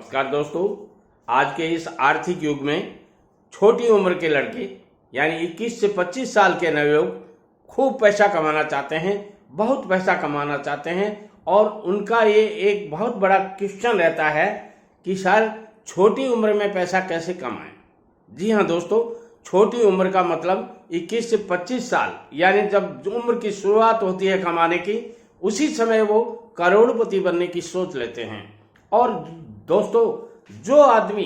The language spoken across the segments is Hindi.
नमस्कार दोस्तों, आज के इस आर्थिक युग में छोटी उम्र के लड़के यानी 21 से 25 साल के नवयुवक खूब पैसा कमाना चाहते हैं, बहुत पैसा कमाना चाहते हैं और उनका ये एक बहुत बड़ा क्वेश्चन रहता है कि सर छोटी उम्र में पैसा कैसे कमाएं। जी हाँ दोस्तों, छोटी उम्र का मतलब 21 से 25 साल यानी जब उम्र की शुरुआत होती है कमाने की, उसी समय वो करोड़पति बनने की सोच लेते हैं। और दोस्तों, जो आदमी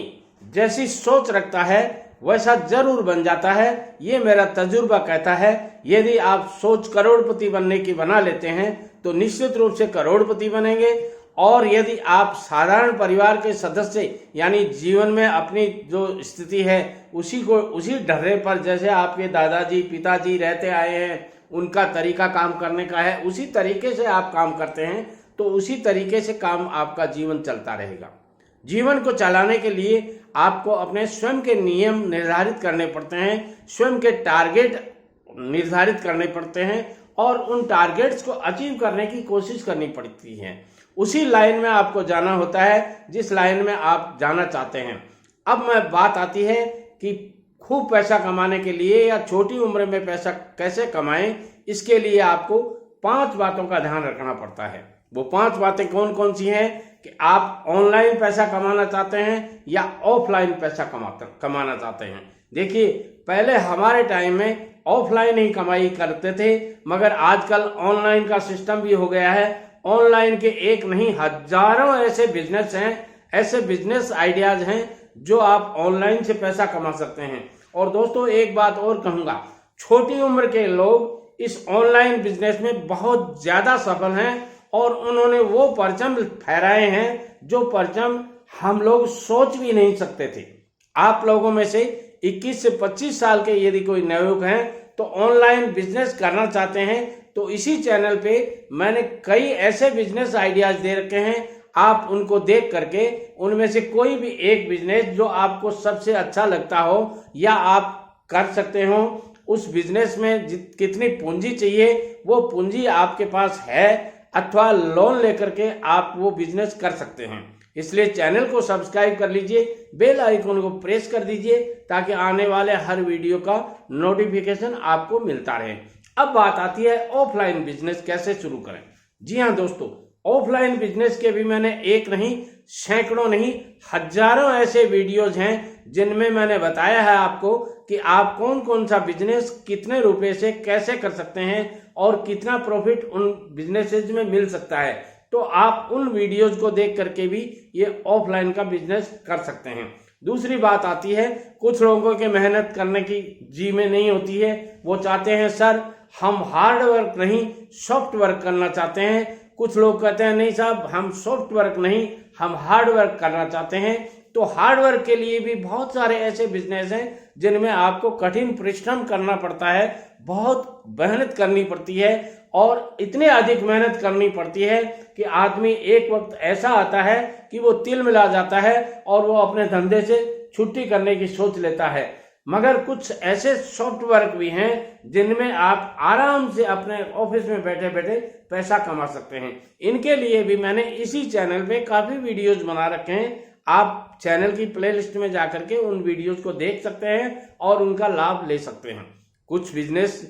जैसी सोच रखता है वैसा जरूर बन जाता है, ये मेरा तजुर्बा कहता है। यदि आप सोच करोड़पति बनने की बना लेते हैं तो निश्चित रूप से करोड़पति बनेंगे। और यदि आप साधारण परिवार के सदस्य यानी जीवन में अपनी जो स्थिति है उसी ढर्रे पर, जैसे आपके दादाजी पिताजी रहते आए हैं, उनका तरीका काम करने का है, उसी तरीके से आप काम करते हैं तो उसी तरीके से काम आपका जीवन चलता रहेगा। जीवन को चलाने के लिए आपको अपने स्वयं के नियम निर्धारित करने पड़ते हैं, स्वयं के टारगेट निर्धारित करने पड़ते हैं और उन टारगेट्स को अचीव करने की कोशिश करनी पड़ती है। उसी लाइन में आपको जाना होता है जिस लाइन में आप जाना चाहते हैं। अब मैं बात आती है कि खूब पैसा कमाने के लिए या छोटी उम्र में पैसा कैसे कमाएं, इसके लिए आपको 5 बातों का ध्यान रखना पड़ता है। वो 5 बातें कौन कौन सी हैं कि आप ऑनलाइन पैसा कमाना चाहते हैं या ऑफलाइन पैसा कमाना चाहते हैं। देखिए, पहले हमारे टाइम में ऑफलाइन ही कमाई करते थे, मगर आजकल ऑनलाइन का सिस्टम भी हो गया है। ऑनलाइन के एक नहीं हजारों ऐसे बिजनेस हैं, ऐसे बिजनेस आइडियाज हैं जो आप ऑनलाइन से पैसा कमा सकते हैं। और दोस्तों, एक बात और कहूंगा, छोटी उम्र के लोग इस ऑनलाइन बिजनेस में बहुत ज्यादा सफल हैं और उन्होंने वो परचम फहराए हैं जो परचम हम लोग सोच भी नहीं सकते थे। आप लोगों में से 21 से 25 साल के यदि कोई नवयुवक हैं तो ऑनलाइन बिजनेस करना चाहते हैं तो इसी चैनल पे मैंने कई ऐसे बिजनेस आइडियाज दे रखे हैं। आप उनको देख करके उनमें से कोई भी एक बिजनेस जो आपको सबसे अच्छा लगता हो या आप कर सकते हो, उस बिजनेस में कितनी पूंजी चाहिए वो पूंजी आपके पास है अथवा लोन लेकर के आप वो बिजनेस कर सकते हैं। इसलिए चैनल को सब्सक्राइब कर लीजिए, बेल आइकन को प्रेस कर दीजिए ताकि आने वाले हर वीडियो का नोटिफिकेशन आपको मिलता रहे। अब बात आती है ऑफलाइन बिजनेस कैसे शुरू करें। जी हाँ दोस्तों, ऑफलाइन बिजनेस के भी मैंने एक नहीं सैकड़ों नहीं हजारों ऐसे वीडियोज हैं जिनमें मैंने बताया है आपको कि आप कौन कौन सा बिजनेस कितने रुपए से कैसे कर सकते हैं और कितना प्रॉफिट उन बिजनेसेस में मिल सकता है। तो आप उन वीडियोज को देख करके भी ये ऑफलाइन का बिजनेस कर सकते हैं। दूसरी बात आती है, कुछ लोगों के मेहनत करने की जी में नहीं होती है, वो चाहते हैं सर हम हार्ड वर्क नहीं सॉफ्ट वर्क करना चाहते हैं। कुछ लोग कहते हैं नहीं साहब हम सॉफ्ट वर्क नहीं हम हार्ड वर्क करना चाहते हैं। तो हार्ड वर्क के लिए भी बहुत सारे ऐसे बिजनेस हैं जिनमें आपको कठिन परिश्रम करना पड़ता है, बहुत मेहनत करनी पड़ती है और इतनी अधिक मेहनत करनी पड़ती है कि आदमी एक वक्त ऐसा आता है कि वो तिल मिला जाता है और वो अपने धंधे से छुट्टी करने की सोच लेता है। मगर कुछ ऐसे सॉफ्टवेयर भी हैं जिनमें आप आराम से अपने ऑफिस में बैठे बैठे पैसा कमा सकते हैं। इनके लिए भी मैंने इसी चैनल पे काफी वीडियोज बना रखे हैं। आप चैनल की प्लेलिस्ट में जाकर के उन वीडियोज को देख सकते हैं और उनका लाभ ले सकते हैं। कुछ बिजनेस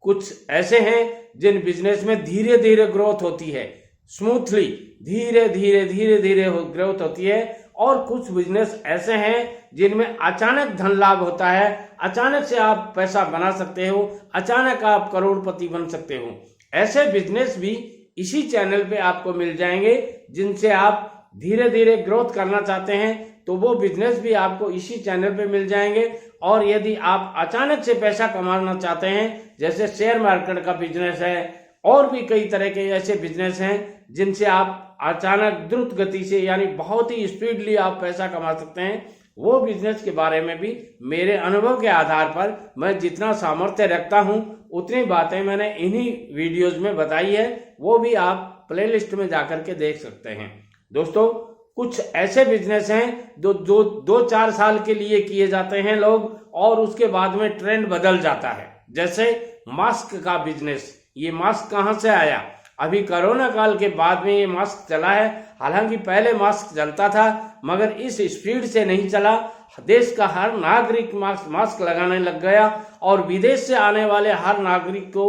कुछ ऐसे हैं जिन बिजनेस में धीरे धीरे ग्रोथ होती है, स्मूथली धीरे धीरे ग्रोथ होती है। और कुछ बिजनेस ऐसे हैं जिनमें अचानक धन लाभ होता है, अचानक से आप पैसा बना सकते हो, अचानक आप करोड़पति बन सकते हो। ऐसे बिजनेस भी इसी चैनल पे आपको मिल जाएंगे जिनसे आप धीरे धीरे ग्रोथ करना चाहते हैं तो वो बिजनेस भी आपको इसी चैनल पे मिल जाएंगे। और यदि आप अचानक से पैसा कमाना चाहते हैं, जैसे शेयर मार्केट का बिजनेस है और भी कई तरह के ऐसे बिजनेस हैं जिनसे आप अचानक द्रुत गति से यानी बहुत ही स्पीडली आप पैसा कमा सकते हैं, वो बिजनेस के बारे में भी मेरे अनुभव के आधार पर मैं जितना सामर्थ्य रखता हूं उतनी बातें मैंने इन्हीं वीडियोज में बताई है। वो भी आप प्लेलिस्ट में जाकर के देख सकते हैं। दोस्तों, कुछ ऐसे बिजनेस हैं जो 2-4 साल के लिए किए जाते हैं लोग और उसके बाद में ट्रेंड बदल जाता है। जैसे मास्क का बिजनेस, ये मास्क कहां से आया? अभी कोरोना काल के बाद में ये मास्क चला है। हालांकि पहले मास्क चलता था मगर इस स्पीड से नहीं चला। देश का हर नागरिक मास्क लगाने लग गया और विदेश से आने वाले हर नागरिक को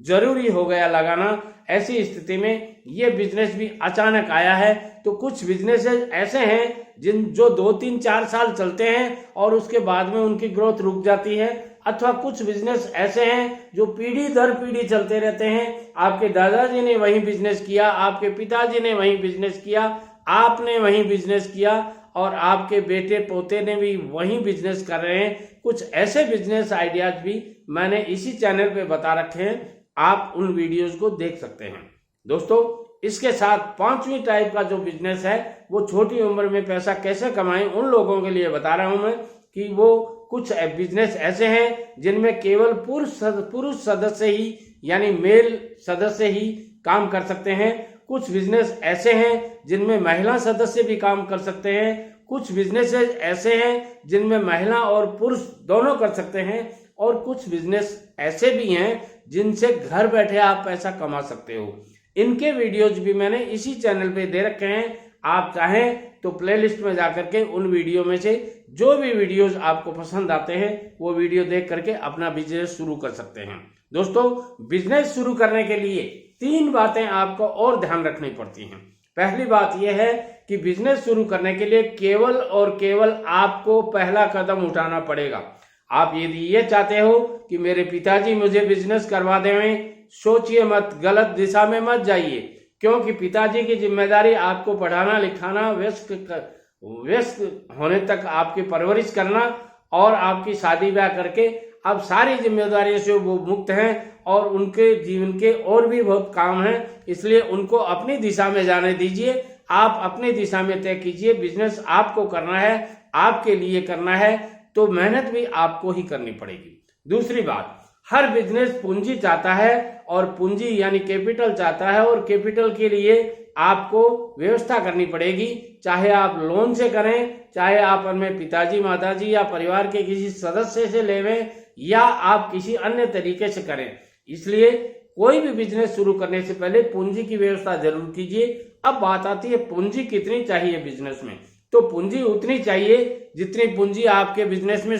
जरूरी हो गया लगाना। ऐसी स्थिति में ये बिजनेस भी अचानक आया है। तो कुछ बिजनेसेस ऐसे हैं जो 2-3-4 साल चलते हैं और उसके बाद में उनकी ग्रोथ रुक जाती है, अथवा कुछ बिजनेस ऐसे हैं जो पीढ़ी दर पीढ़ी चलते रहते हैं। आपके दादाजी ने वही बिजनेस किया, आपके पिताजी ने वही बिजनेस किया, आपने वही बिजनेस किया और आपके बेटे पोते ने भी वही बिजनेस कर रहे हैं। कुछ ऐसे बिजनेस आइडियाज भी मैंने इसी चैनल पे बता रखे हैं, आप उन वीडियोस को देख सकते हैं। दोस्तों, इसके साथ 5वीं टाइप का जो बिजनेस है वो छोटी उम्र में पैसा कैसे कमाएं, उन लोगों के लिए बता रहा हूं मैं कि वो कुछ बिजनेस ऐसे हैं जिनमें केवल पुरुष सदस्य ही यानी मेल सदस्य ही काम कर सकते हैं। कुछ बिजनेस ऐसे हैं जिनमें महिला सदस्य भी काम कर सकते हैं। कुछ बिजनेस ऐसे हैं जिनमें महिला और पुरुष दोनों कर सकते हैं और कुछ बिजनेस ऐसे भी हैं जिनसे घर बैठे आप पैसा कमा सकते हो। इनके वीडियोज भी मैंने इसी चैनल पे दे रखे हैं। आप चाहें तो प्लेलिस्ट में जाकर के उन वीडियो में से जो भी वीडियोज आपको पसंद आते हैं वो वीडियो देख करके अपना बिजनेस शुरू कर सकते हैं। दोस्तों, बिजनेस शुरू करने के लिए 3 बातें आपको और ध्यान रखनी पड़ती हैं। पहली बात यह है कि बिजनेस शुरू करने के लिए केवल और केवल आपको पहला कदम उठाना पड़ेगा। आप यदि ये चाहते हो कि मेरे पिताजी मुझे बिजनेस करवा दें, सोचिए मत, गलत दिशा में मत जाइए, क्योंकि पिताजी की जिम्मेदारी आपको पढ़ाना लिखाना, व्यस्त होने तक आपकी परवरिश करना और आपकी शादी ब्याह करके अब सारी जिम्मेदारियों से वो मुक्त हैं और उनके जीवन के और भी बहुत काम हैं। इसलिए उनको अपनी दिशा में जाने दीजिए। आप अपनी दिशा में तय कीजिए। बिजनेस आपको करना है, आपके लिए करना है, तो मेहनत भी आपको ही करनी पड़ेगी। दूसरी बात, हर बिजनेस पूंजी चाहता है और पूंजी यानी कैपिटल चाहता है और कैपिटल के लिए आपको व्यवस्था करनी पड़ेगी। चाहे आप लोन से करें, चाहे आप अपने पिताजी माताजी या परिवार के किसी सदस्य से लेवें या आप किसी अन्य तरीके से करें। इसलिए कोई भी बिजनेस शुरू करने से पहले पूंजी की व्यवस्था जरूर कीजिए। अब बात आती है पूंजी कितनी चाहिए बिजनेस में। तो पूंजी उतनी चाहिए जितनी पूंजी आपके बिजनेस में